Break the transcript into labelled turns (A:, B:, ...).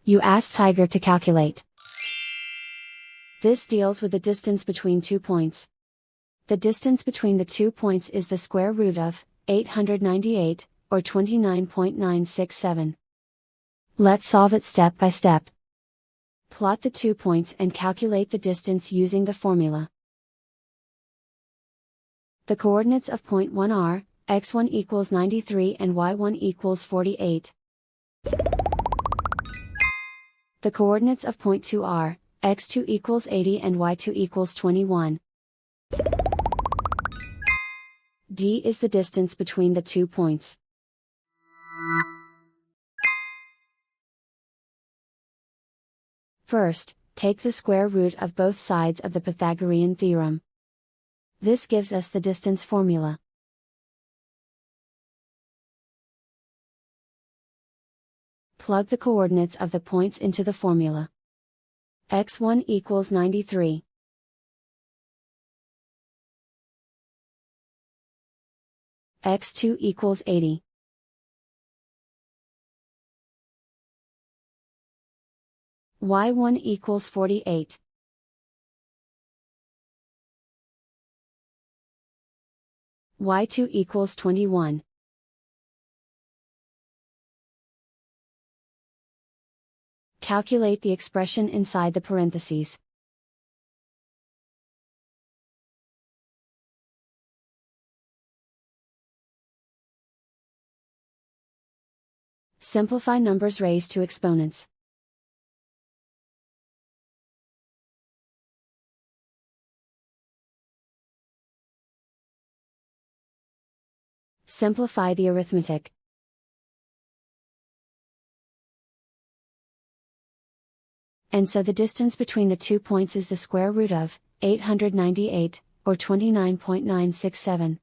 A: You ask Tiger to calculate. This deals with the distance between 2 points. The distance between the 2 points is the square root of 898, or 29.967. Let's solve it step by step. Plot the 2 points and calculate the distance using the formula. The coordinates of point 1 are, x1 equals 93 and y1 equals 48. The coordinates of point 2 are, x2 equals 80 and y2 equals 21. D is the distance between the 2 points. First, take the square root of both sides of the Pythagorean theorem. This gives us the distance formula. Plug the coordinates of the points into the formula. x1 equals 93. x2 equals 80. y1 equals 48. y2 equals 21. Calculate the expression inside the parentheses. Simplify numbers raised to exponents. Simplify the arithmetic. And so the distance between the 2 points is the square root of 898, or 29.967.